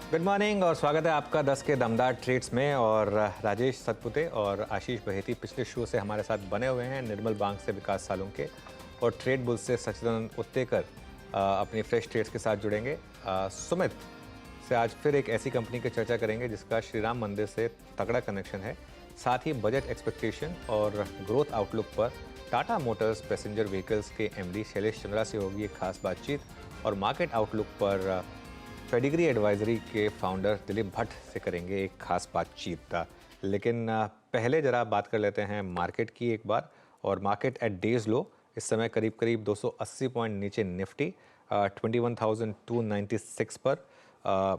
Good morning और स्वागत है आपका 10 के दमदार ट्रेड्स में। और राजेश सतपुते और आशीष बहेती पिछले शो से हमारे साथ बने हुए हैं। निर्मल बैंक से विकास सालुंके और ट्रेड बुल से सचिदानंद उत्तेकर अपनी फ्रेश ट्रेड्स के साथ जुड़ेंगे। सुमित से आज फिर एक ऐसी कंपनी की चर्चा करेंगे जिसका श्री राम मंदिर से तगड़ा कनेक्शन है। साथ ही बजट एक्सपेक्टेशन और ग्रोथ आउटलुक पर टाटा मोटर्स पैसेंजर व्हीकल्स के एमडी शैलेश चंद्रा से होगी एक खास बातचीत। और मार्केट आउटलुक पर पेडिग्री एडवाइजरी के फाउंडर दिलीप भट्ट से करेंगे एक खास बातचीत। लेकिन पहले ज़रा बात कर लेते हैं मार्केट की एक बार। और मार्केट एट डेज लो इस समय करीब करीब 280 पॉइंट नीचे निफ्टी 21,296 पर,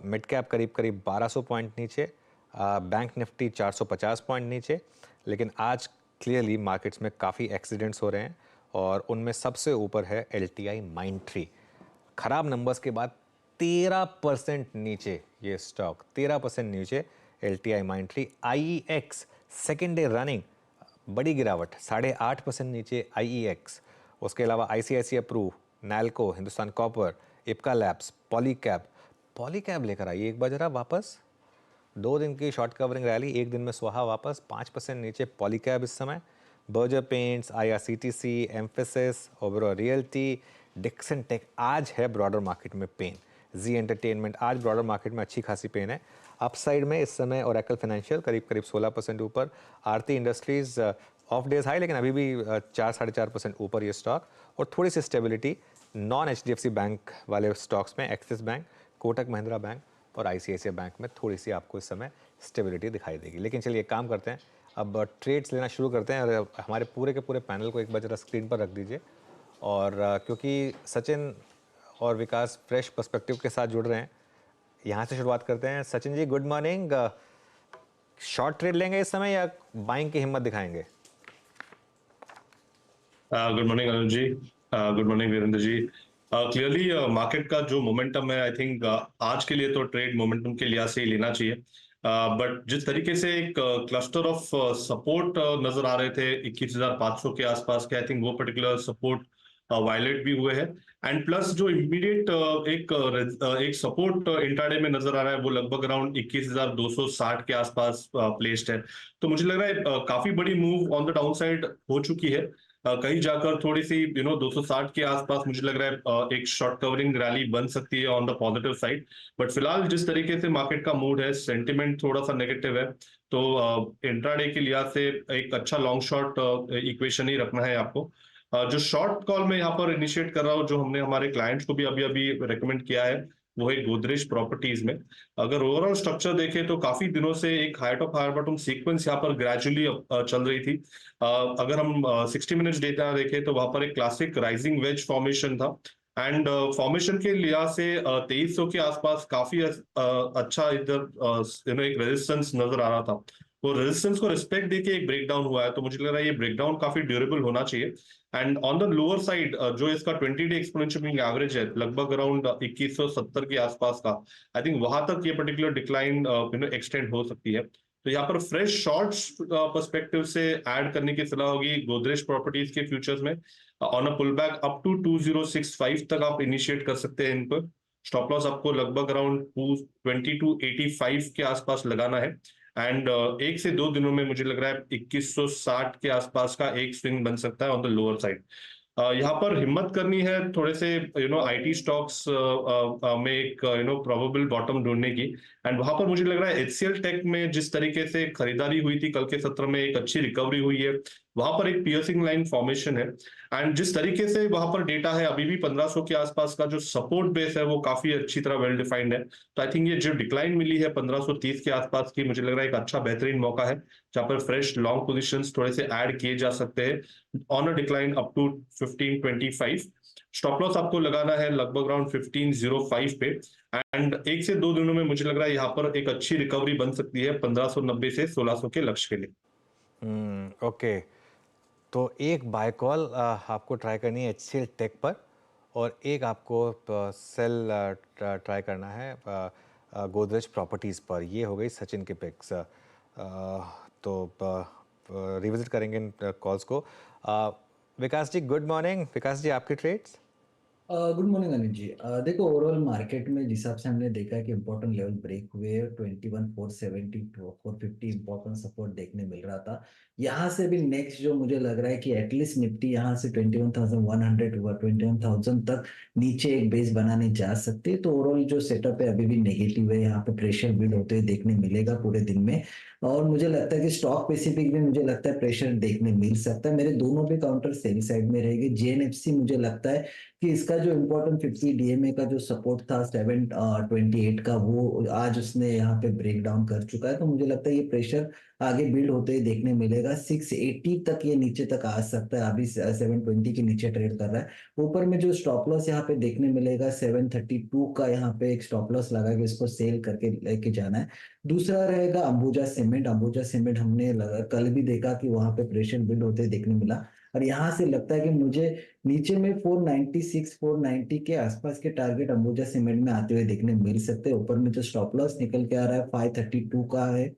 मिड कैप करीब करीब 1200 पॉइंट नीचे, बैंक निफ्टी 450 पॉइंट नीचे। लेकिन आज क्लियरली मार्केट्स में काफ़ी एक्सीडेंट्स हो रहे हैं और उनमें सबसे ऊपर है LTI माइंडट्री। खराब नंबर्स के बाद 13% नीचे ये स्टॉक, 13% नीचे LTI Mindtree. IEX second day running बड़ी गिरावट, 8.5% नीचे IEX। उसके अलावा ICICI Pru, Nalco, Hindustan copper, Ipca labs, Polycab लेकर आई एक बार जरा वापस। 2 दिन की शॉर्ट कवरिंग रैली, एक दिन में सुहा वापस, 5% नीचे पॉलीकैब इस समय। Berger paints, IRCTC, Mphasis, Oberoi realty, Dixon tech आज है ब्रॉडर मार्केट में पेन। जी एंटरटेनमेंट आज ब्रॉडर मार्केट में अच्छी खासी पेन है। अपसाइड में इस समय ओरेकल फाइनेंशियल करीब करीब 16% ऊपर। आरती इंडस्ट्रीज ऑफ डेज हाई लेकिन अभी भी 4-4.5% ऊपर ये स्टॉक। और थोड़ी सी स्टेबिलिटी नॉन HDFC बैंक वाले स्टॉक्स में, axis bank, Kotak Mahindra bank और ICICI बैंक में थोड़ी सी आपको इस समय स्टेबिलिटी दिखाई देगी। लेकिन चलिए एक काम करते हैं, अब ट्रेड्स लेना शुरू करते हैं। और हमारे पूरे के पूरे पैनल को एक बार जरा स्क्रीन पर रख दीजिए। और क्योंकि सचिन और विकास फ्रेश पर्सपेक्टिव के साथ जुड़ रहे हैं, यहाँ से शुरुआत करते हैं। Sachin ji good morning. Short trade लेंगे इस समय या बाइंग की हिम्मत दिखाएंगे? गुड मॉर्निंग अनुज जी, good morning Virendra ji. Clearly market का जो मोमेंटम है, आई थिंक आज के लिए तो ट्रेड मोमेंटम के लिहाज से ही लेना चाहिए। बट जिस तरीके से एक क्लस्टर ऑफ सपोर्ट नजर आ रहे थे 21,500 के आसपास के, आई थिंक वो पर्टिकुलर सपोर्ट वायलेट भी हुए हैं। एंड प्लस जो इमीडिएट एक सपोर्ट इंट्राडे में नजर आ रहा है वो लगभग अराउंड 21,260 के आसपास प्लेस्ड है। तो मुझे लग रहा है काफी बड़ी move on the down side हो चुकी है। कहीं जाकर थोड़ी सी 260 के आसपास मुझे लग रहा है एक शॉर्ट कवरिंग रैली बन सकती है on the positive side. But फिलहाल जिस तरीके से मार्केट का मूड है, सेंटिमेंट थोड़ा सा नेगेटिव है। तो इंट्राडे के लिहाज से एक अच्छा लॉन्ग शॉर्ट इक्वेशन ही रखना है आपको। जो शॉर्ट कॉल में यहाँ पर इनिशिएट कर रहा हूँ, जो हमने हमारे क्लाइंट्स को भी अभी अभी रेकमेंड किया है, वो है गोदरेज प्रॉपर्टीज में। अगर ओवरऑल स्ट्रक्चर देखें तो काफी दिनों से एक height of higher bottom sequence यहाँ पर ग्रेजुअली चल रही थी। अगर हम 60 मिनट्स डेटा देखें तो वहां पर एक क्लासिक राइजिंग वेज फॉर्मेशन था। एंड फॉर्मेशन के लिहाज से 2300 के आसपास काफी अच्छा इधर एक रेजिस्टेंस नजर आ रहा था। वो रेजिस्टेंस को रिस्पेक्ट देके एक ब्रेकडाउन हुआ है, तो मुझे लग रहा है ये ब्रेकडाउन काफी ड्यूरेबल होना चाहिए। And on the lower side जो इसका 20 डे एक्सपोनेंशियल मूविंग एवरेज है लगभग अराउंड 2170 के आसपास का, आई थिंक वहां तक ये पर्टिकुलर डिक्लाइन एक्सटेंड हो सकती है। तो यहाँ पर फ्रेश शॉर्ट्स पर्सपेक्टिव से ऐड करने की सलाह होगी गोदरेज प्रॉपर्टीज के फ्यूचर्स में। On a pullback up to 2065 तक आप इनिशिएट कर सकते हैं इन पर। स्टॉप लॉस आपको लगभग अराउंड 2285 के आसपास लगाना है। एंड एक से दो दिनों में मुझे लग रहा है 2160 के आसपास का एक स्विंग बन सकता है ऑन द लोअर साइड। यहाँ पर हिम्मत करनी है थोड़े से IT स्टॉक्स में एक प्रोबेबल बॉटम ढूंढने की। एंड वहां पर मुझे लग रहा है HCL टेक में जिस तरीके से खरीदारी हुई थी कल के सत्र में, एक अच्छी रिकवरी हुई है। वहां पर एक पियर्सिंग लाइन फॉर्मेशन है। एंड जिस तरीके से वहां पर डेटा है, अभी भी 1500 के आसपास का जो सपोर्ट बेस है वो काफी अच्छी तरह वेल डिफाइंड है। तो आई थिंक ये जो डिक्लाइन मिली है 1530 के आसपास की, मुझे लग रहा है एक अच्छा बेहतरीन मौका है जहां पर फ्रेश लॉन्ग पोजिशन थोड़े से ऐड किए जा सकते हैं on a decline up to 1525। Stop loss आपको लगाना है लगभग अराउंड 1505 पे। एंड एक से दो दिनों में मुझे लग रहा है यहाँ पर एक अच्छी रिकवरी बन सकती है 1590 से 1600 के लक्ष्य के लिए। ओके, तो एक बाय कॉल आपको ट्राई करनी है HCL टेक पर और एक आपको सेल ट्राई करना है गोदरेज प्रॉपर्टीज़ पर। ये हो गई सचिन के पिक्स। तो रिविजिट करेंगे इन कॉल्स को। विकास जी गुड मॉर्निंग। विकास जी आपके trades? Good morning Anil ji. देखो, ओवरऑल मार्केट में जिस हिसाब से हमने देखा है कि इंपॉर्टेंट लेवल ब्रेक हुए, 21,470 450 इंपॉर्टेंट सपोर्ट देखने मिल रहा था। यहाँ से भी नेक्स्ट जो मुझे लग रहा है कि एटलीस्ट निफ्टी यहाँ से 21,100 हुआ 21,000 तक नीचे एक बेस बनाने जा सकते हैं। तो ओवरऑल जो सेटअप है अभी भी नेगेटिव है, यहाँ पे प्रेशर बिल्ड होते हुए देखने मिलेगा पूरे दिन में। और मुझे लगता है कि स्टॉक स्पेसिफिक भी मुझे लगता है प्रेशर देखने मिल सकता है। मेरे दोनों भी काउंटर सेल साइड में रहेंगे। जेएनएफसी मुझे लगता है कि इसका जो इम्पोर्टेंट 50 डीएमए का जो सपोर्ट था 728 का, वो आज उसने यहाँ पे ब्रेक डाउन कर चुका है। तो मुझे लगता है ये प्रेशर आगे बिल्ड होते ही देखने मिलेगा। 680 तक ये नीचे तक आ सकता है। अभी 720 के नीचे ट्रेड कर रहा है। ऊपर में जो स्टॉप लॉस यहाँ पे देखने मिलेगा 732 का, यहाँ पे एक स्टॉप लॉस लगा के इसको सेल करके लेके जाना है। दूसरा रहेगा अंबुजा सीमेंट। अंबुजा सीमेंट हमने कल भी देखा कि वहां पे प्रेशर बिल्ड होते देखने मिला। और यहाँ से लगता है कि मुझे नीचे में 496 490 के आसपास के टारगेट अंबुजा सीमेंट में आते हुए देखने मिल सकते हैं। ऊपर में जो स्टॉप लॉस निकल के आ रहा है 532 का है।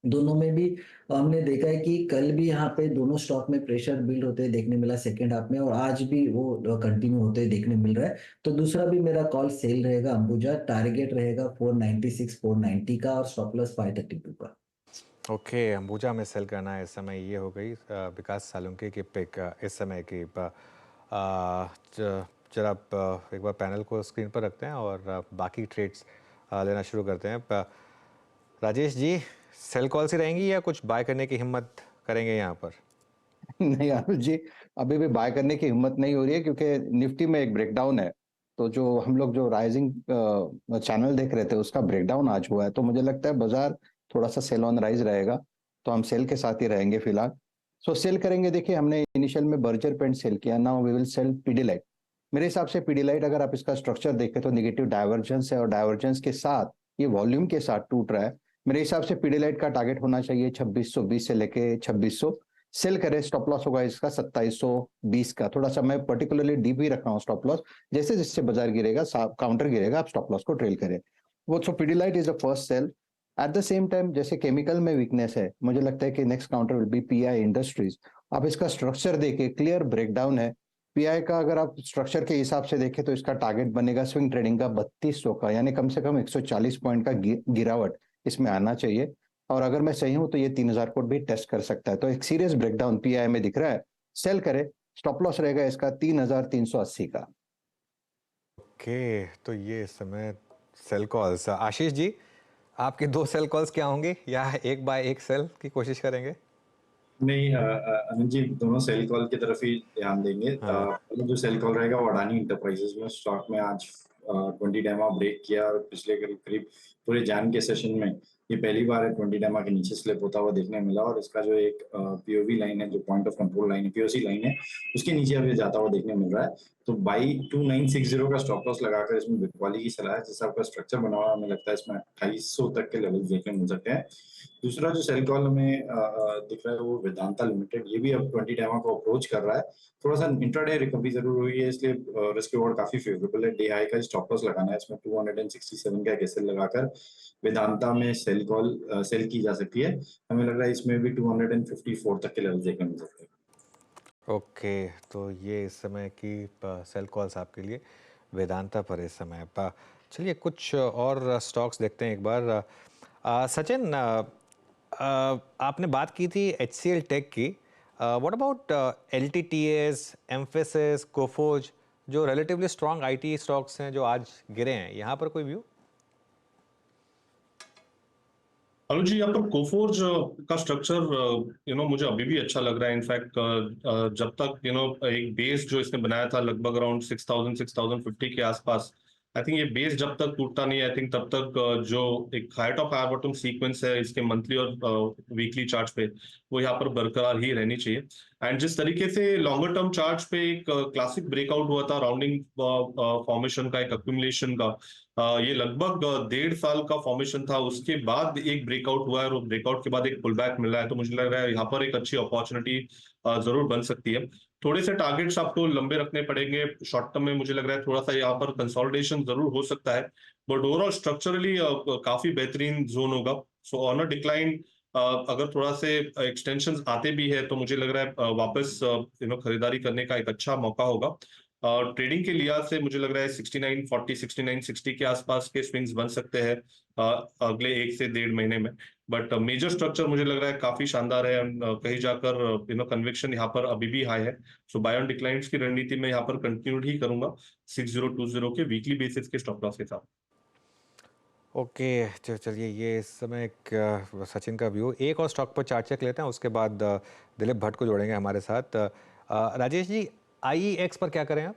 दोनों में भी हमने देखा है कि कल भी यहाँ पे दोनों स्टॉक में प्रेशर बिल्ड होते हुए देखने मिला सेकेंड हाफ में, और आज भी वो कंटिन्यू होते हुए देखने मिल रहा है। तो दूसरा भी मेरा कॉल सेल रहेगा। अंबुजा टारगेट रहेगा 496 490 का, और स्टॉप लॉस 532 का। ओके, अंबुजा में सेल करना है इस समय। ये हो गई विकास सालुंके की पिक इस समय की। जरा आप एक बार पैनल को स्क्रीन पर रखते हैं और बाकी ट्रेड्स लेना शुरू करते हैं। राजेश जी, सेल कॉल से रहेंगी या कुछ बाय करने की हिम्मत करेंगे यहाँ पर? नहीं आरुष जी, अभी भी बाय करने की हिम्मत नहीं हो रही है, क्योंकि निफ्टी में एक ब्रेकडाउन है। तो जो हम लोग जो राइजिंग चैनल देख रहे थे, उसका ब्रेकडाउन आज हुआ है। तो मुझे लगता है बाजार थोड़ा सा सेल ऑन राइज रहेगा। तो हम सेल के साथ ही रहेंगे फिलहाल। सो सेल करेंगे। देखिए, हमने इनिशियल में बर्जर पेंट सेल किया, now we will sell Pidilite. मेरे हिसाब से पीडीलाइट, अगर आप इसका स्ट्रक्चर देखें तो निगेटिव डाइवर्जेंस है, और डाइवर्जेंस के साथ ये वॉल्यूम के साथ टूट रहा है। मेरे हिसाब से पीडीलाइट का टारगेट होना चाहिए 2620 से लेके 2600। सेल करे। स्टॉप लॉस होगा इसका 2720 का। थोड़ा सा मैं पर्टिकुलरली डीप ही रखा हूँ स्टॉप लॉस। जैसे जैसे बाजार गिरेगा, काउंटर गिरेगा, आप स्टॉप लॉस को ट्रेल करें। वो so Pidilite is the first sell. At the same time, जैसे केमिकल में वीकनेस है, मुझे लगता है कि next counter will be PI industries. आप इसका स्ट्रक्चर देखिए, क्लियर ब्रेकडाउन है। पीआई का अगर आप स्ट्रक्चर के हिसाब से देखें तो इसका टारगेट बनेगा स्विंग ट्रेडिंग का 3200 का, यानी कम से कम 140 पॉइंट का गिरावट इसमें आना चाहिए। और अगर मैं सही हूं तो ये 3000 कोड भी टेस्ट कर सकता है। तो एक सीरियस ब्रेकडाउन पीआई में दिख रहा है। सेल करे। स्टॉप लॉस रहेगा इसका 3380 का। ओके, तो ये इस समय सेल कॉल्स। आशीष जी, आपके दो सेल कॉल्स क्या होंगे, या एक बाय एक सेल की कोशिश करेंगे? नहीं, अनिल जी, दोनों सेल कॉल की तरफ ही ध्यान देंगे। हाँ। पहले जो सेल कॉल रहेगा वो अडानी इंटरप्राइजेज में। स्टॉक में आज 20 डैमा ब्रेक किया, और पिछले करीब करीब पूरे जैन के सेशन में ये पहली बार है 20 डैमा के नीचे स्लिप होता हुआ देखने मिला। और इसका जो एक पीओवी लाइन है, जो पॉइंट ऑफ कंट्रोल लाइन है, पीओसी लाइन है, उसके नीचे अभी जाता हुआ देखने मिल रहा है। तो बाई 2960 का स्टॉप लॉस लगाकर इसमें बिकवाली की सलाह है। जैसा आपका स्ट्रक्चर बना हुआ है, हमें लगता है इसमें 2800 तक के लेवल देखने मिल सकते हैं। दूसरा जो सेल कॉल हमें दिख रहा है वो वेदांता लिमिटेड। ये भी अब 20 डैमा को अप्रोच कर रहा है। थोड़ा सा इंट्राडे रिकवरी जरूर हुई है, इसलिए रिस्क रिवॉर्ड काफी फेवरेबल है। डे हाई का स्टॉप लॉस लगाना है इसमें 267 का एसएल लगाकर वेदांता में सेल कॉल सेल की जा सकती है। हमें लग रहा है इसमें भी 254 तक के लेवल देखने मिल सकते हैं। ओके, तो ये इस समय की सेल कॉल्स आपके लिए वेदांता पर इस समय। चलिए कुछ और स्टॉक्स देखते हैं एक बार। सचिन, आपने बात की थी HCL टेक की। व्हाट अबाउट LTTS, एम्फेसिस, कोफोज, जो रिलेटिवली स्ट्रॉन्ग IT स्टॉक्स हैं जो आज गिरे हैं, यहाँ पर कोई व्यू? अनुज जी, यहाँ पर कोफोर्ज का स्ट्रक्चर मुझे अभी भी अच्छा लग रहा है। इनफैक्ट जब तक एक बेस जो इसने बनाया था लगभग अराउंड 6000 6050 के आसपास, आई थिंक ये बेस जब तक टूटता नहीं, आई थिंक तब तक जो एक high top high bottom sequence है इसके मंथली और वीकली चार्ट पे, वो यहाँ पर बरकरार ही रहनी चाहिए। एंड जिस तरीके से लॉन्गर टर्म चार्ट पे एक क्लासिक ब्रेकआउट हुआ था राउंडिंग फॉर्मेशन का, एक अक्यूमुलेशन का, ये लगभग 1.5 साल का फॉर्मेशन था। उसके बाद एक ब्रेकआउट हुआ है, और ब्रेकआउट के बाद एक पुल बैक मिला है। तो मुझे लग रहा है यहाँ पर एक अच्छी अपॉर्चुनिटी जरूर बन सकती है। थोड़े से टारगेट्स आपको लंबे रखने पड़ेंगे शॉर्ट टर्म में। मुझे लग रहा है थोड़ा सा यहाँ पर कंसोलिडेशन जरूर हो सकता है, बट ओवरऑल स्ट्रक्चरली काफी बेहतरीन जोन होगा। सो ऑन अ डिक्लाइन, अगर थोड़ा से एक्सटेंशन आते भी है तो मुझे लग रहा है वापस खरीदारी करने का एक अच्छा मौका होगा। ट्रेडिंग के लिहाज से मुझे लग रहा है 6940 6960 के आसपास के स्विंग्स बन सकते हैं अगले 1 से 1.5 महीने में। बट मेजर स्ट्रक्चर मुझे लग रहा है काफी शानदार है। कहीं जाकर कन्विक्शन यहाँ पर अभी भी हाई है। सो बाय ऑन डिक्लाइंस की रणनीति में यहाँ पर कंटिन्यूड ही करूंगा 6020 के वीकली बेसिस के स्टॉप लॉस के साथ। ओके, चलिए ये इस समय एक सचिन का व्यू। एक और स्टॉक पर चार्ट चेक लेते हैं, उसके बाद दिलीप भट्ट को जोड़ेंगे हमारे साथ। राजेश जी, IEX पर क्या करें आप?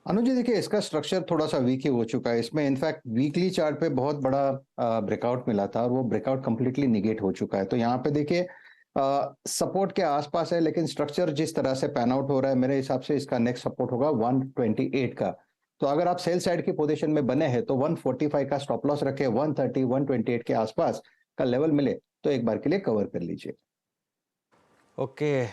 अनुज जी देखिए, इसका स्ट्रक्चर थोड़ा सा वीक ही हो चुका है। इसमें इनफैक्ट वीकली चार्ट पे बहुत बड़ा ब्रेकआउट मिला था और वो ब्रेकआउट कंप्लीटली निगेट हो चुका है। तो यहाँ पे देखिए सपोर्ट के आसपास है, लेकिन स्ट्रक्चर जिस तरह से पैन आउट हो रहा है, मेरे हिसाब से इसका नेक्स्ट सपोर्ट होगा 128 का। तो अगर आप सेल साइड की पोजीशन में बने हैं तो 145 का स्टॉप लॉस रखे, 130 128 के आसपास का लेवल मिले तो एक बार के लिए कवर कर लीजिए। ओके,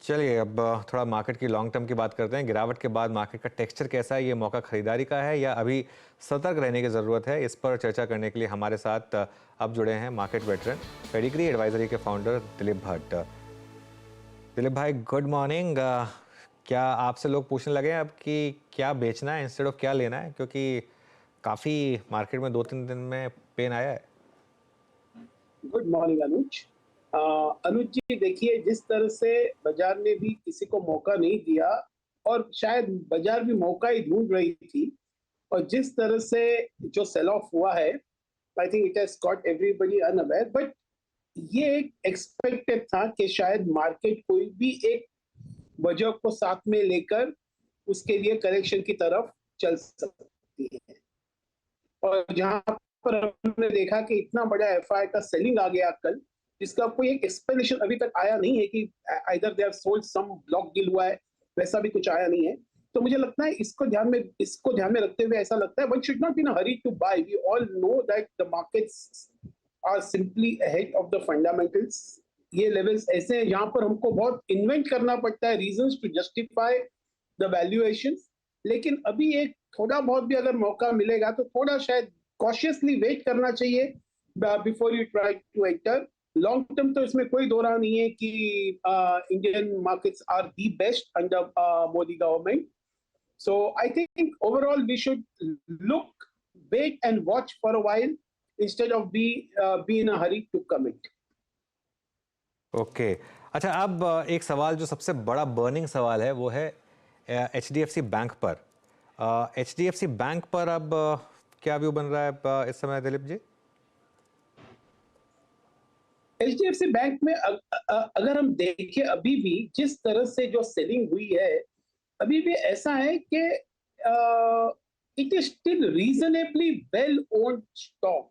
चलिए अब थोड़ा मार्केट की लॉन्ग टर्म की बात करते हैं। गिरावट के बाद मार्केट का टेक्सचर कैसा है? ये मौका खरीदारी का है या अभी सतर्क रहने की ज़रूरत है? इस पर चर्चा करने के लिए हमारे साथ अब जुड़े हैं मार्केट वेटरन, पेडिग्री एडवाइजरी के फाउंडर दिलीप भट्ट। दिलीप भाई, गुड मॉर्निंग। क्या आपसे लोग पूछने लगे हैं अब कि क्या बेचना है इंस्टेड ऑफ क्या लेना है? क्योंकि काफ़ी मार्केट में 2-3 दिन में पेन आया है। गुड मॉर्निंग अनुज। अनुज जी देखिए, जिस तरह से बाजार ने भी किसी को मौका नहीं दिया और शायद बाजार भी मौका ही ढूंढ रही थी, और जिस तरह से जो सेल ऑफ हुआ है, I think it has caught everybody unaware. But ये एक एक्सपेक्टेड था कि शायद मार्केट कोई भी एक वजह को साथ में लेकर उसके लिए करेक्शन की तरफ चल सकती है। और जहां पर हमने देखा कि इतना बड़ा एफआई का सेलिंग आ गया कल, जिसका कोई एक एक्सप्लेनेशन अभी तक आया नहीं है कि either they have sold some block deal हुआ है, वैसा भी कुछ आया नहीं है। तो मुझे लगता है इसको ध्यान में रखते हुए ऐसा लगता है one should not be in a hurry to buy. We all know that the markets are simply ahead of the fundamentals. ये लेवल्स ऐसे हैं जहां पर हमको बहुत इन्वेंट करना पड़ता है reasons to justify the valuations. लेकिन अभी एक थोड़ा बहुत भी अगर मौका मिलेगा तो थोड़ा शायद कॉशियसली वेट करना चाहिए before you try to enter. Long term तो इसमें कोई दो राह नहीं है कि Indian markets are the best under Modi government. So I think overall we should look, wait and watch for a while instead of be in a hurry to commit. Okay, अच्छा, अब एक सवाल जो सबसे बड़ा बर्निंग सवाल है वो है HDFC बैंक पर। HDFC बैंक पर अब क्या व्यू बन रहा है इस समय दिलीप जी? HDFC बैंक में अगर हम देखें अभी भी जिस तरह से जो सेलिंग हुई है, अभी भी ऐसा है कि it is still reasonably well owned stock.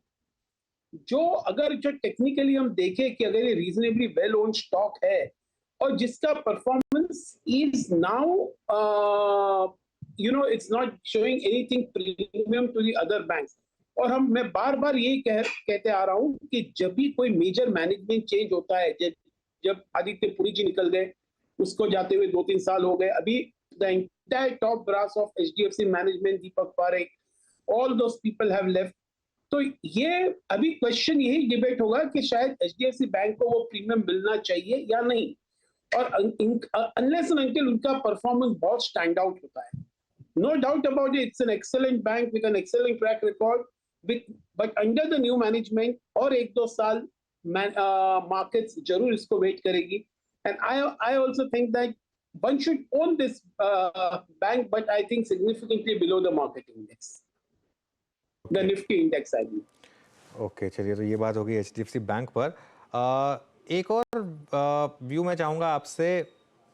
जो टेक्निकली हम देखें कि अगर ये रीजनेबली वेल ओन्ड स्टॉक है और जिसका performance is now it's not showing anything premium to the other banks. और मैं बार बार यही कहते आ रहा हूं कि जब भी कोई मेजर मैनेजमेंट चेंज होता है, जब आदित्य पुरी जी निकल गए, उसको जाते हुए 2-3 साल हो गए, अभी the entire top brass of HDFC management, Deepak Parekh, all those people have left. तो ये अभी क्वेश्चन यही डिबेट होगा कि शायद HDFC बैंक को वो प्रीमियम मिलना चाहिए या नहीं। और अनलेस एंड अंटिल उनका परफॉर्मेंस बहुत स्टैंड आउट होता है, no doubt about it, it's an excellent bank with an excellent track record, but under the new management और 1-2 साल मार्केट्स जरूर इसको वेट करेगी। And I also think that one should own this bank, but I think significantly below the market index, the Nifty index I mean. Okay, चलिए, तो ये बात होगी HDFC बैंक पर। एक और व्यू मैं चाहूँगा आपसे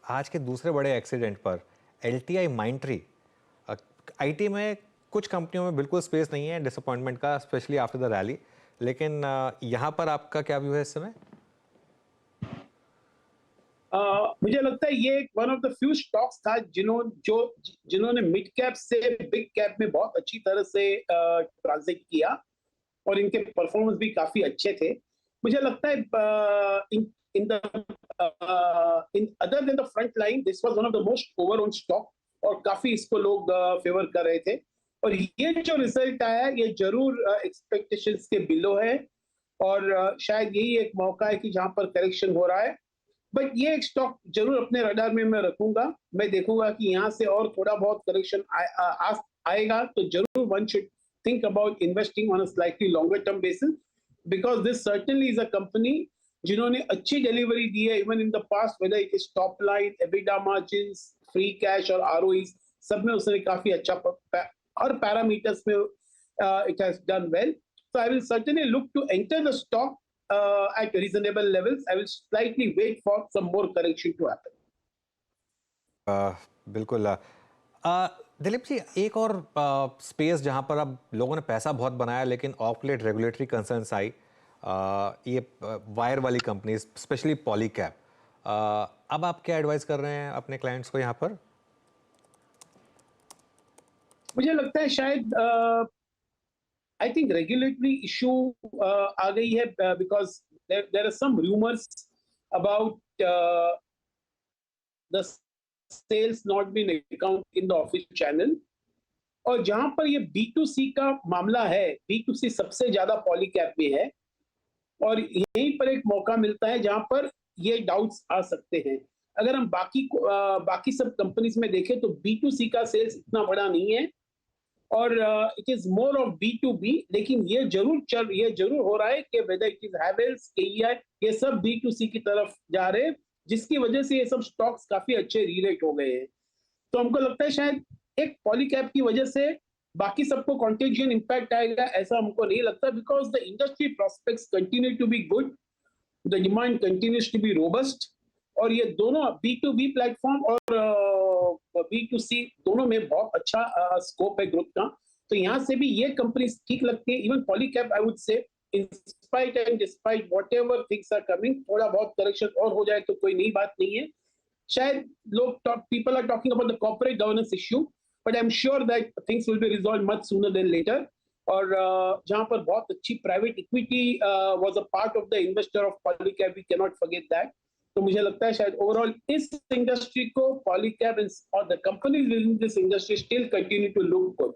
आज के दूसरे बड़े एक्सीडेंट पर, LTI माइंट्री। IT में कुछ कंपनियों में बिल्कुल स्पेस नहीं है डिसअपॉइंटमेंट का, स्पेशली आफ्टर द रैली, लेकिन यहाँ पर आपका क्या व्यू है इस समय? मुझे लगता है ये one of the few stocks था जिन्होंने मिड कैप से बिग कैप में बहुत अच्छी तरह से ट्रांजिट किया और इनके परफॉर्मेंस भी काफी अच्छे थे। मुझे लगता है in other than the front line this was one of the most over own stock और काफी इसको लोग फेवर कर रहे थे। और ये जो रिजल्ट आया ये जरूर एक्सपेक्टेशंस के बिलो है और शायद यही एक मौका है कि जहां पर करेक्शन हो रहा है बट ये एक स्टॉक जरूर अपने रडार में मैं रखूंगा। मैं देखूंगा कि यहाँ से और थोड़ा बहुत करेक्शन आएगा तो जरूर one should think about investing on a slightly longer term basis, because this certainly is a company जिन्होंने अच्छी डिलीवरी दी है even in the past, whether it is top line, EBITDA margins, free cash और ROE, सब में उसने काफी अच्छा और पैरामीटर्स में it has done well. So I will certainly look to enter the stock at reasonable levels. I will slightly wait for some more correction to happen. बिल्कुल. दिलीप जी, एक और स्पेस जहां पर अब लोगों ने पैसा बहुत बनाया लेकिन ऑफ लेट रेगुलेटरी कंसर्न्स आई, ये वायर वाली कंपनीज स्पेशली पॉलीकैब. अब आप क्या एडवाइस कर रहे हैं अपने क्लाइंट्स को यहाँ पर? मुझे लगता है शायद आई थिंक रेगुलेटरी इशू आ गई है, because there are some rumours about the sales not been account in the official channel. और जहां पर ये B2C का मामला है, B2C सबसे ज्यादा पॉलीकैब में है और यहीं पर एक मौका मिलता है जहां पर ये डाउट्स आ सकते हैं. अगर हम बाकी सब कंपनीज में देखें तो B2C का सेल्स इतना बड़ा नहीं है और it is more of B2B. लेकिन ये जरूर हो रहा है कि whether it is Havells, KEI, ये सब B2C की तरफ जा रहे हैं, जिसकी वजह से ये सब स्टॉक्स काफी अच्छे रीरेट हो गए हैं. तो हमको लगता है शायद एक पॉलीकैब की वजह से बाकी सबको कॉन्टेजियन इंपैक्ट आएगा, ऐसा हमको नहीं लगता, because the industry prospects continue to be good, the demand continues to be robust. और ये दोनों B2B प्लेटफॉर्म और B2C दोनों में बहुत अच्छा स्कोप है ग्रोथ का. तो यहाँ से भी ये कंपनी ठीक लगती है. Even Polycab I would say in spite and despite whatever things are coming, थोड़ा बहुत करेक्शन और हो जाए तो कोई नई बात नहीं है. शायद people are talking about the corporate governance issue, but I'm sure that things will be resolved much sooner than later. और जहां पर बहुत अच्छी private equity was a part of the investor of Polycab, we cannot forget that. तो मुझे लगता है शायद ओवरऑल इस इंडस्ट्री को Polycab और the companies within this industry still continue to look good.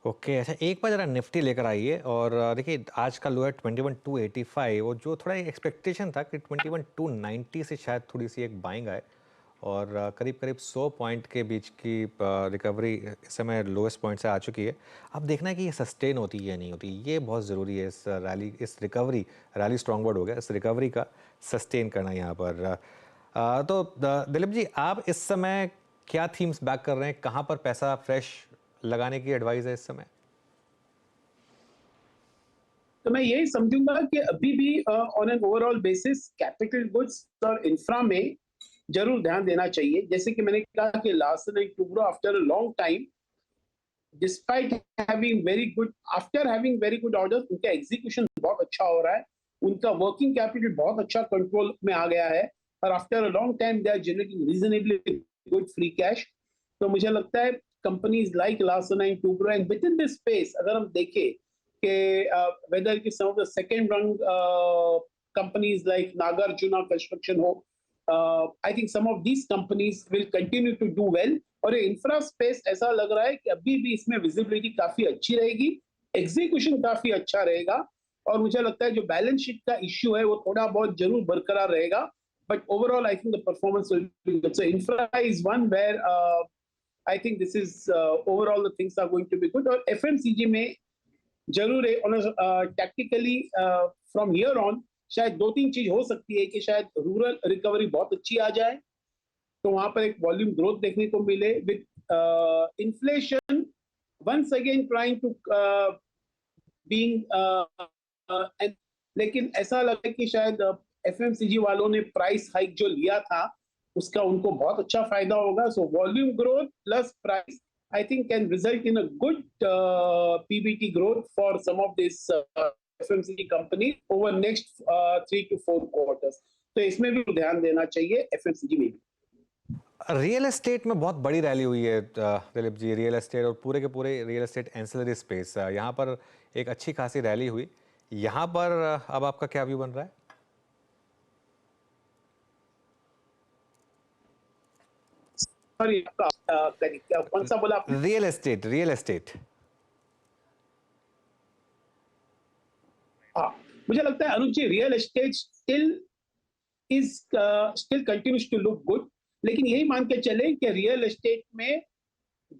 Okay, अच्छा एक बार जरा निफ्टी लेकर आइए और देखिए आज का लो है 21,285 और जो थोड़ा एक्सपेक्टेशन था कि 21,290 से शायद थोड़ी सी एक बाइंग आए और करीब करीब 100 पॉइंट के बीच की रिकवरी इस समय लोएस्ट पॉइंट से आ चुकी है. अब देखना है कि ये सस्टेन होती है या नहीं होती, ये बहुत ज़रूरी है. इस रैली स्ट्रॉन्ग वर्ड हो गया, इस रिकवरी का सस्टेन करना यहाँ पर. तो दिलीप जी, आप इस समय क्या थीम्स बैक कर रहे हैं, कहाँ पर पैसा फ्रेश लगाने की एडवाइस है इस समय? तो मैं यही समझूंगा कि अभी भी on an overall basis capital goods और इंफ्रा में जरूर ध्यान देना चाहिए. जैसे कि मैंने कहा कि Larsen and Toubro after a long time, despite having very good orders, उनका एग्जीक्यूशन बहुत अच्छा हो रहा है, उनका वर्किंग कैपिटल बहुत अच्छा कंट्रोल में आ गया है और after a long time they are generating reasonably good free cash. तो मुझे लगता है companies like Larsen & Toubro, and within this space अगर हम देखें कि whether it is some of the second rung companies like Nagarjuna Construction हो, I think some of these companies will continue to do well. और ये infra space ऐसा लग रहा है कि अभी भी इसमें विजिबिलिटी काफी अच्छी रहेगी, एग्जीक्यूशन काफी अच्छा रहेगा और मुझे लगता है जो बैलेंस शीट का इश्यू है वो थोड़ा बहुत जरूर बरकरार रहेगा. But overall I think the performance will be good. So infra is one where I think this is overall the things are going to be good. और FMCG में जरूर है on tactically from here on शायद 2-3 चीज हो सकती है कि शायद रूरल रिकवरी बहुत अच्छी आ जाए तो वहां पर एक वॉल्यूम ग्रोथ देखने को मिले with inflation once again trying to being लेकिन ऐसा लगा कि शायद FMCG वालों ने प्राइस हाइक जो लिया था उसका उनको बहुत अच्छा फायदा होगा. So volume growth plus price I think can result in a good PBT growth for some of this FMCG company over next 3 to 4 quarters. तो इसमें भी ध्यान देना चाहिए FMCG में. रियल एस्टेट में बहुत बड़ी रैली हुई है दिलीप जी, रियल एस्टेट और पूरे के पूरे रियल एस्टेट एंसिलरी स्पेस, यहाँ पर एक अच्छी खासी रैली हुई. यहाँ पर अब आपका क्या व्यू बन रहा है? सॉरी, कौन सा बोला आपने? Real estate. हाँ, मुझे लगता है Anuj ji real estate still is still continues to look good. लेकिन यही मान के चले कि रियल एस्टेट में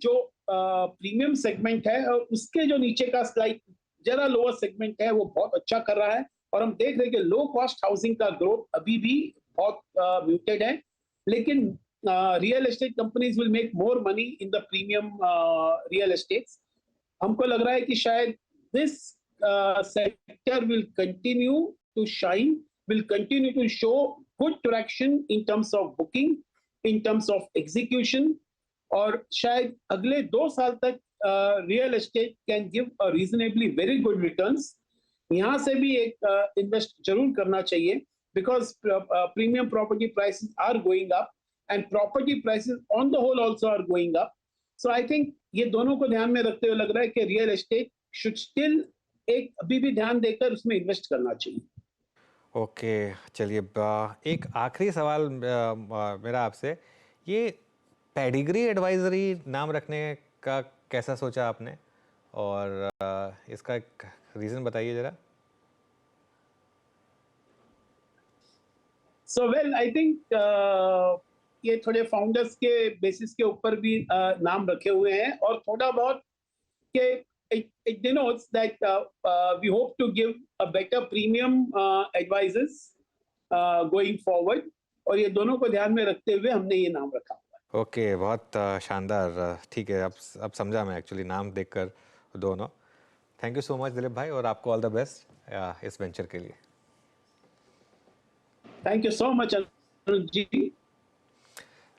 जो प्रीमियम सेगमेंट है और उसके जो नीचे का स्लाइड जरा लोअर सेगमेंट है वो बहुत अच्छा कर रहा है, और हम देख रहे हैं कि लो कॉस्ट हाउसिंग का ग्रोथ अभी भी बहुत म्यूटेड है, लेकिन real estate companies will make more money in the premium real estates. हमको लग रहा है कि शायद this sector will continue to shine, will continue to show good traction in terms of booking, in terms of execution, और शायद अगले 2 साल तक real estate can give a reasonably very good returns. यहाँ से भी एक इन्वेस्ट जरूर करना चाहिए, because premium property prices are going up and property prices on the whole also are going up. So I think ये दोनों को ध्यान में रखते हुए लग रहा है कि रियल एस्टेट शुड स्टिल एक अभी भी ध्यान देकर उसमें इन्वेस्ट करना चाहिए। ओके, चलिए एक आखिरी सवाल मेरा आपसे, ये पेडिग्री एडवाइजरी नाम रखने का कैसा सोचा आपने, और इसका एक रीज़न बताइए ज़रा। सो वेल आई थिंक ये थोड़े फाउंडर्स के बेसिस के ऊपर भी नाम रखे हुए हैं, और थोड़ा बहुत के it denotes that we hope to give a better premium advisors going forward, और ये दोनों को ध्यान में रखते हुए हमने ये नाम रखा हुआ है। ओके, बहुत शानदार, ठीक है, अब समझा मैं एक्चुअली नाम देखकर दोनों। Thank you so much Dilip भाई, और आपको ऑल द बेस्ट इस वेंचर के लिए। थैंक यू सो मच अनुज जी।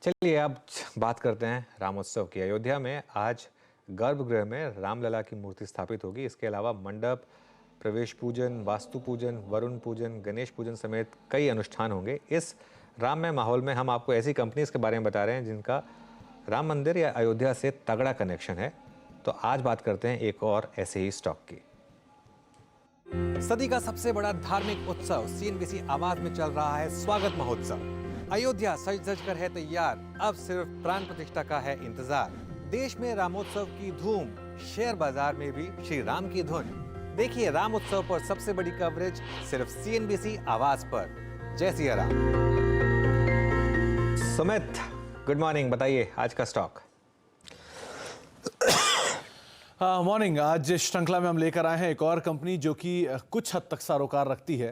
चलिए अब बात करते हैं रामोत्सव की। अयोध्या में आज गर्भगृह में रामलला की मूर्ति स्थापित होगी। इसके अलावा मंडप, प्रवेश पूजन, वास्तु पूजन, वरुण पूजन, गणेश पूजन समेत कई अनुष्ठान होंगे। इस राममय माहौल में हम आपको ऐसी कंपनीज के बारे में बता रहे हैं जिनका राम मंदिर या अयोध्या से तगड़ा कनेक्शन है। तो आज बात करते हैं एक और ऐसे ही स्टॉक की। सदी का सबसे बड़ा धार्मिक उत्सव सीएनबीसी आवाज में चल रहा है स्वागत महोत्सव। अयोध्या सज धज कर है तैयार, अब सिर्फ प्राण प्रतिष्ठा का है इंतजार। देश में रामोत्सव की धूम, शेयर बाजार में भी श्री राम की धुन। देखिए रामोत्सव पर सबसे बड़ी कवरेज सिर्फ सीएनबीसी आवाज पर। जय सिया राम। सुमित, गुड मॉर्निंग, बताइए आज का स्टॉक। मॉर्निंग। आज श्रृंखला में हम लेकर आए हैं एक और कंपनी जो कि कुछ हद तक सरोकार रखती है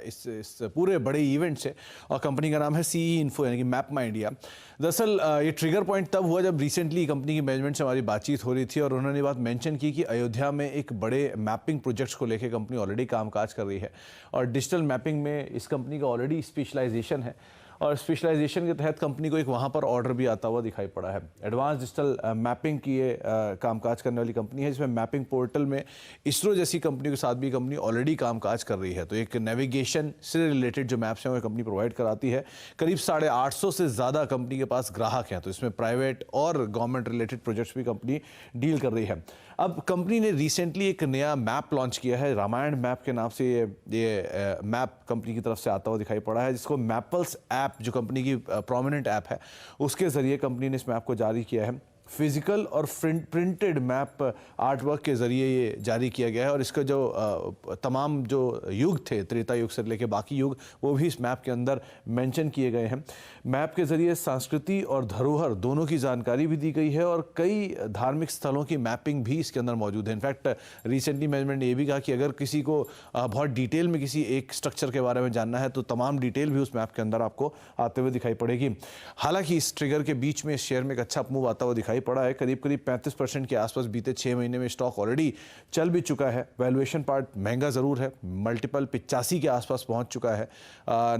इस पूरे बड़े इवेंट से, और कंपनी का नाम है सीई इन्फो यानी कि मैपमा इंडिया। दरअसल ये ट्रिगर पॉइंट तब हुआ जब रिसेंटली कंपनी की मैनेजमेंट से हमारी बातचीत हो रही थी, और उन्होंने बात मेंशन की कि अयोध्या में एक बड़े मैपिंग प्रोजेक्ट्स को लेकर कंपनी ऑलरेडी कामकाज कर रही है, और डिजिटल मैपिंग में इस कंपनी का ऑलरेडी स्पेशलाइजेशन है, और स्पेशलाइजेशन के तहत कंपनी को एक वहाँ पर ऑर्डर भी आता हुआ दिखाई पड़ा है। एडवांस डिजिटल मैपिंग की ये कामकाज करने वाली कंपनी है, जिसमें मैपिंग पोर्टल में इसरो जैसी कंपनी के साथ भी कंपनी ऑलरेडी कामकाज कर रही है। तो एक नेविगेशन से रिलेटेड जो मैप्स हैं वो कंपनी प्रोवाइड कराती है। करीब 850 से ज़्यादा कंपनी के पास ग्राहक हैं, तो इसमें प्राइवेट और गवर्नमेंट रिलेटेड प्रोजेक्ट्स भी कंपनी डील कर रही है। अब कंपनी ने रिसेंटली एक नया मैप लॉन्च किया है, रामायण मैप के नाम से ये मैप कंपनी की तरफ से आता हुआ दिखाई पड़ा है, जिसको मैपल्स ऐप जो कंपनी की प्रोमिनेंट ऐप है उसके ज़रिए कंपनी ने इस मैप को जारी किया है। फिजिकल और प्रिंटेड मैप आर्ट वर्क के ज़रिए ये जारी किया गया है, और इसका जो तमाम जो युग थे, त्रेता युग से लेकर बाकी युग, वो भी इस मैप के अंदर मेंशन किए गए हैं। मैप के ज़रिए संस्कृति और धरोहर दोनों की जानकारी भी दी गई है, और कई धार्मिक स्थलों की मैपिंग भी इसके अंदर मौजूद है। इनफैक्ट रिसेंटली मैनेजमेंट ने यह भी कहा कि अगर किसी को बहुत डिटेल में किसी एक स्ट्रक्चर के बारे में जानना है तो तमाम डिटेल भी उस मैप के अंदर आपको आते हुए दिखाई पड़ेगी। हालांकि इस ट्रिगर के बीच में शेयर में एक अच्छा मूव आता हुआ दिखाई पड़ा है। करीब 35% के आसपास बीते 6 महीने में स्टॉक ऑलरेडी चल भी चुका है। वैल्यूएशन पार्ट महंगा ज़रूर है, मल्टीपल 85 के आसपास पहुंच चुका है।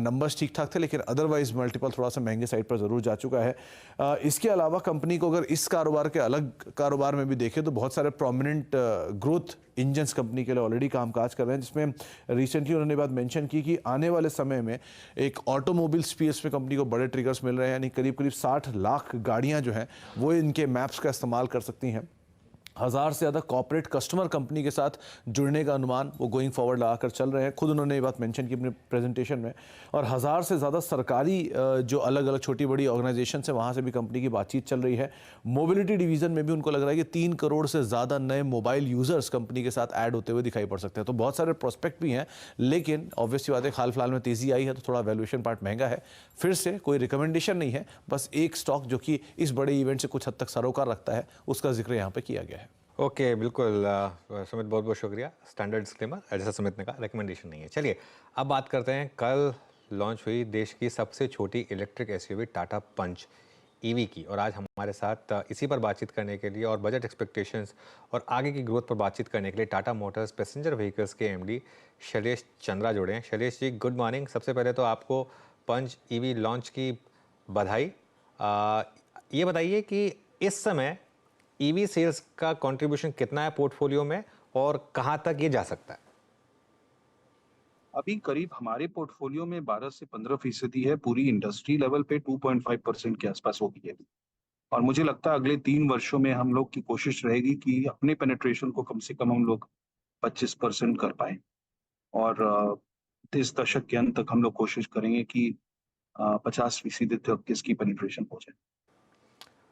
नंबर्स ठीक ठाक थे, लेकिन अदरवाइज मल्टीपल थोड़ा सा महंगे साइड पर ज़रूर जा चुका है। इसके अलावा कंपनी को अगर इस कारोबार के अलग कारोबार में भी देखें तो बहुत सारे प्रोमिनेंट ग्रोथ इंजन्स कंपनी के लिए ऑलरेडी कामकाज कर रहे हैं, जिसमें रिसेंटली उन्होंने बात मेंशन की कि आने वाले समय में एक ऑटोमोबाइल स्पेस में कंपनी को बड़े ट्रिगर्स मिल रहे हैं, यानी करीब 60 लाख गाड़ियां जो हैं वो इनके मैप्स का इस्तेमाल कर सकती हैं। 1000 से ज़्यादा कॉर्पोरेट कस्टमर कंपनी के साथ जुड़ने का अनुमान वो गोइंग फॉरवर्ड लगाकर चल रहे हैं। खुद उन्होंने ये बात मेंशन की अपने प्रेजेंटेशन में। और 1000 से ज़्यादा सरकारी जो अलग अलग छोटी बड़ी ऑर्गेनाइजेशन है वहाँ से भी कंपनी की बातचीत चल रही है। मोबिलिटी डिवीज़न में भी उनको लग रहा है कि 3 करोड़ से ज़्यादा नए मोबाइल यूज़र्स कंपनी के साथ ऐड होते हुए दिखाई पड़ सकते हैं। तो बहुत सारे प्रोस्पेक्ट भी हैं, लेकिन ऑब्वियसली बात है हाल फिलहाल में तेज़ी आई है तो थोड़ा वैल्यूएशन पार्ट महंगा है। फिर से कोई रिकमेंडेशन नहीं है, बस एक स्टॉक जो कि इस बड़े इवेंट से कुछ हद तक सरोकार रखता है उसका जिक्र यहाँ पे किया गया है। ओके बिल्कुल सुमित, बहुत बहुत शुक्रिया। स्टैंडर्ड डिस्क्लेमर, जैसा सुमित ने कहा, रिकमेंडेशन नहीं है। चलिए अब बात करते हैं कल लॉन्च हुई देश की सबसे छोटी electric SUV Tata Punch EV की। और आज हमारे साथ इसी पर बातचीत करने के लिए और बजट एक्सपेक्टेशंस और आगे की ग्रोथ पर बातचीत करने के लिए टाटा मोटर्स पैसेंजर व्हीकल्स के एमडी शैलेश चंद्रा जुड़े हैं। Shailesh ji, good morning. सबसे पहले तो आपको पंच ईवी लॉन्च की बधाई। ये बताइए कि इस समय ईवी सेल्स का कंट्रीब्यूशन कितना है पोर्टफोलियो में और कहां तक ये जा सकता है? अभी करीब हमारे पोर्टफोलियो में 12 से 15% है। पूरी इंडस्ट्री लेवल पे 2.5% के आसपास होगी है। और मुझे लगता है अगले 3 वर्षों में हम लोग की कोशिश रहेगी कि अपने पेनिट्रेशन को कम से कम हम लोग 25% कर पाए। और इस दशक के अंत तक हम लोग कोशिश करेंगे कि 50% तक इसकी पेनिट्रेशन हो जाए।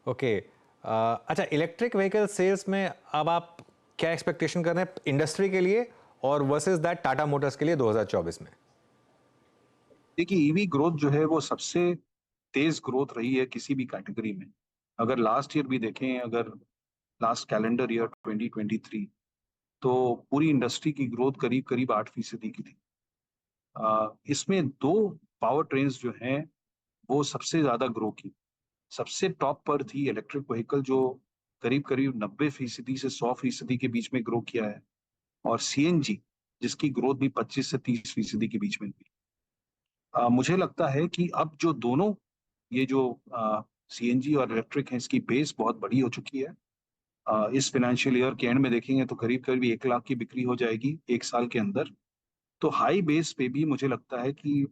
ओके अच्छा, इलेक्ट्रिक व्हीकल सेल्स में अब आप क्या एक्सपेक्टेशन कर रहे हैं इंडस्ट्री के लिए और वर्सेस दैट टाटा मोटर्स के लिए 2024 में? देखिए, ईवी ग्रोथ जो है वो सबसे तेज ग्रोथ रही है किसी भी कैटेगरी में। अगर लास्ट ईयर भी देखें, अगर लास्ट कैलेंडर ईयर 2023, तो पूरी इंडस्ट्री की ग्रोथ करीब करीब 8% की थी। इसमें 2 पावर ट्रेन्स जो हैं वो सबसे ज़्यादा ग्रो की। सबसे टॉप पर थी इलेक्ट्रिक व्हीकल जो करीब करीब 90% से 100% के बीच में ग्रो किया है, और सीएनजी जिसकी ग्रोथ भी 25 से 30% के बीच में हुई। मुझे लगता है कि अब जो दोनों ये जो सीएनजी और इलेक्ट्रिक है, इसकी बेस बहुत बड़ी हो चुकी है। इस फाइनेंशियल ईयर के एंड में देखेंगे तो करीब करीब 1 लाख की बिक्री हो जाएगी 1 साल के अंदर। तो हाई बेस पे भी मुझे लगता है कि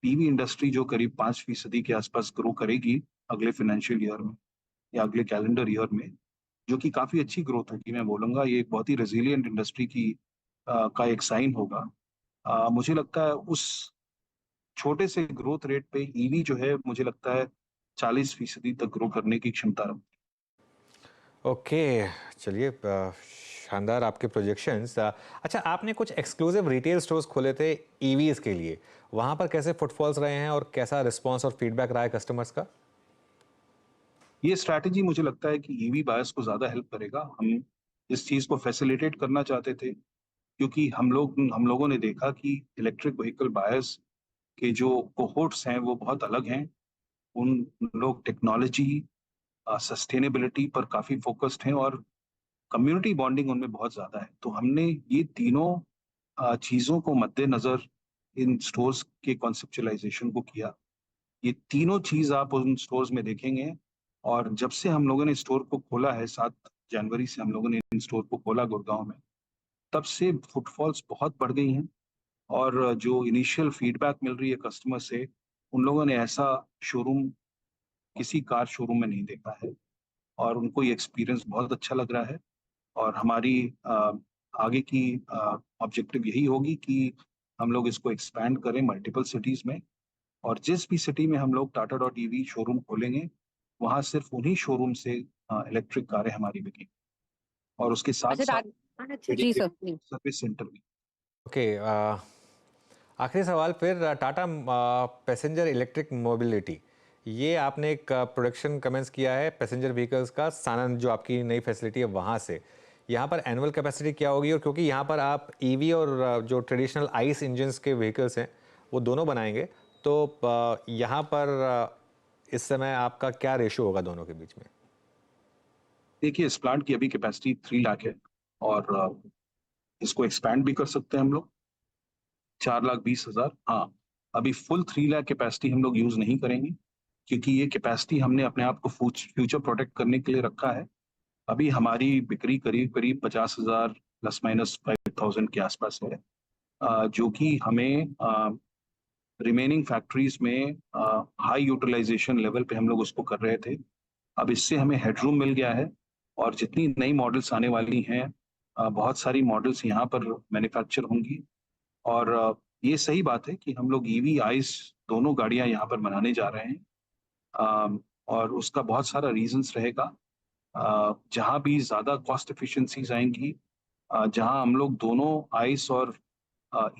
पीवी इंडस्ट्री जो करीब 5% के आसपास ग्रो करेगी अगले फाइनेंशियल ईयर में या अगले कैलेंडर ईयर में, जो कि काफी अच्छी ग्रोथ होगी। मैं बोलूंगा ये एक बहुत ही रेजिलिएंट इंडस्ट्री की का एक साइन होगा। मुझे लगता है उस छोटे से ग्रोथ रेट पे ईवी जो है मुझे लगता है 40% तक ग्रो करने की क्षमता रखती है। ओके चलिए, शानदार आपके प्रोजेक्शंस। अच्छा, आपने कुछ एक्सक्लूसिव रिटेल स्टोर्स खोले थे ईवीज के लिए, वहां पर कैसे फुटफॉल्स रहे हैं और कैसा रिस्पांस और फीडबैक रहा है कस्टमर्स का? ये स्ट्रैटेजी मुझे लगता है कि ईवी बायर्स को ज्यादा हेल्प करेगा। हम इस चीज को फैसिलिटेट करना चाहते थे क्योंकि हम लोगों ने देखा कि इलेक्ट्रिक व्हीकल बायर्स के जो कोहोर्ट्स हैं वो बहुत अलग हैं। उन लोग टेक्नोलॉजी, सस्टेनेबिलिटी पर काफी फोकस्ड हैं और कम्युनिटी बॉन्डिंग उनमें बहुत ज्यादा है। तो हमने ये तीनों चीजों को मद्देनजर इन स्टोर्स के कॉन्सेप्चुअलाइजेशन को किया। ये तीनों चीज आप उन स्टोर्स में देखेंगे। और जब से हम लोगों ने स्टोर को खोला है, 7 जनवरी से हम लोगों ने इन स्टोर को खोला गुड़गांव में, तब से फुटफॉल्स बहुत बढ़ गई हैं। और जो इनिशियल फीडबैक मिल रही है कस्टमर से, उन लोगों ने ऐसा शोरूम किसी कार शोरूम में नहीं देखा है और उनको ये एक्सपीरियंस बहुत अच्छा लग रहा है। और हमारी आगे की ऑब्जेक्टिव यही होगी कि हम लोग इसको एक्सपैंड करें मल्टीपल सिटीज में, और जिस भी सिटी में हम लोग टाटा.ईवी शोरूम खोलेंगे वहां सिर्फ उन्हीं शोरूम से इलेक्ट्रिक कारें हमारी बिकेंगी और उसके साथ साथ जी सर। सर्विस सेंटर भी। ओके आखिरी सवाल फिर, टाटा पैसेंजर इलेक्ट्रिक मोबिलिटी, ये आपने एक प्रोडक्शन कमेंस किया है पैसेंजर व्हीकल्स का सानंद, जो आपकी नई फैसिलिटी है वहाँ से। यहाँ पर एनुअल कैपेसिटी क्या होगी? और क्योंकि यहाँ पर आप ईवी और जो ट्रेडिशनल आइस इंजन्स के व्हीकल्स हैं वो दोनों बनाएंगे, तो यहाँ पर इस समय आपका क्या रेशो होगा दोनों के बीच में? देखिए, इस प्लांट की अभी कैपेसिटी 3 लाख है और इसको एक्सपैंड भी कर सकते हैं हम लोग 4,20,000। हाँ, अभी फुल 3 लाख कैपेसिटी हम लोग यूज नहीं करेंगे क्योंकि ये कैपेसिटी हमने अपने आप को फ्यूचर प्रोटेक्ट करने के लिए रखा है। अभी हमारी बिक्री करीब करीब 50,000 ±5,000 के आसपास है, जो कि हमें रिमेनिंग फैक्ट्रीज में हाई यूटिलाइजेशन लेवल पे हम लोग उसको कर रहे थे। अब इससे हमें हेडरूम मिल गया है और जितनी नई मॉडल्स आने वाली हैं, बहुत सारी मॉडल्स यहाँ पर मैन्युफैक्चर होंगी। और ये सही बात है कि हम लोग ईवी आइस दोनों गाड़ियां यहाँ पर बनाने जा रहे हैं। और उसका बहुत सारा रीजंस रहेगा। जहाँ भी ज़्यादा कॉस्ट एफिशिएंसीज आएंगी, जहाँ हम लोग दोनों आइस और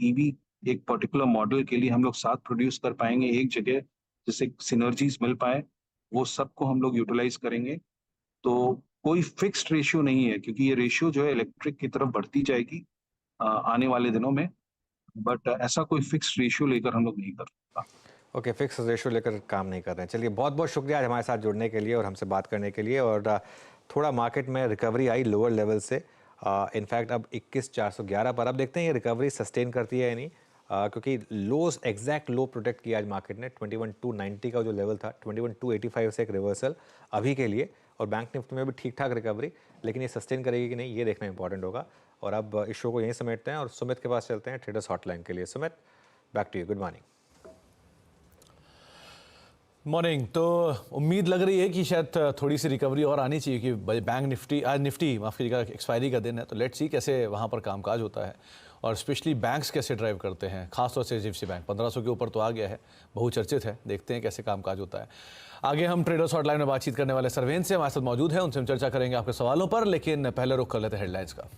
ईवी एक पर्टिकुलर मॉडल के लिए हम लोग साथ प्रोड्यूस कर पाएंगे एक जगह, जिससे सिनर्जीज मिल पाए, वो सबको हम लोग यूटिलाइज करेंगे। तो कोई फिक्स्ड रेशियो नहीं है, क्योंकि ये रेशियो जो है इलेक्ट्रिक की तरफ बढ़ती जाएगी आने वाले दिनों में। बट ऐसा कोई फिक्स्ड रेशियो लेकर हम लोग नहीं कर सकता। ओके, फिक्स रेशियो लेकर काम नहीं कर रहे हैं। चलिए, बहुत बहुत शुक्रिया आज हमारे साथ जुड़ने के लिए और हमसे बात करने के लिए। और थोड़ा मार्केट में रिकवरी आई लोअर लेवल से, इनफैक्ट अब 21,411 पर। अब देखते हैं ये रिकवरी सस्टेन करती है या नहीं, क्योंकि लोज एग्जैक्ट लो प्रोटेक्ट किया आज मार्केट ने। 21,290 का जो लेवल था, 21,285 से एक रिवर्सल अभी के लिए। और बैंक निफ्टी में भी ठीक ठाक रिकवरी, लेकिन ये सस्टेन करेगी कि नहीं, ये देखना इंपॉर्टेंट होगा। और अब इस शो को यहीं समेटते हैं और सुमित के पास चलते हैं ट्रेडर्स हॉटलाइन के लिए। Sumit, back to you. Good morning. Morning. तो उम्मीद लग रही है कि शायद थोड़ी सी रिकवरी और आनी चाहिए, कि बैंक निफ्टी, आज निफ्टी माफ़ करिएगा एक्सपायरी का दिन है, तो लेट्स सी कैसे वहाँ पर कामकाज होता है और स्पेशली बैंक्स कैसे ड्राइव करते हैं। खासतौर से एचडीएफसी बैंक 1500 के ऊपर तो आ गया है, बहुचर्चित है। देखते हैं कैसे कामकाज होता है। आगे हम ट्रेडर्स हॉटलाइन में बातचीत करने वाले सर्वेन से हमारे साथ मौजूद हैं, उनसे हम चर्चा करेंगे आपके सवालों पर, लेकिन पहले रुख कर लेते हैं हेडलाइंस का।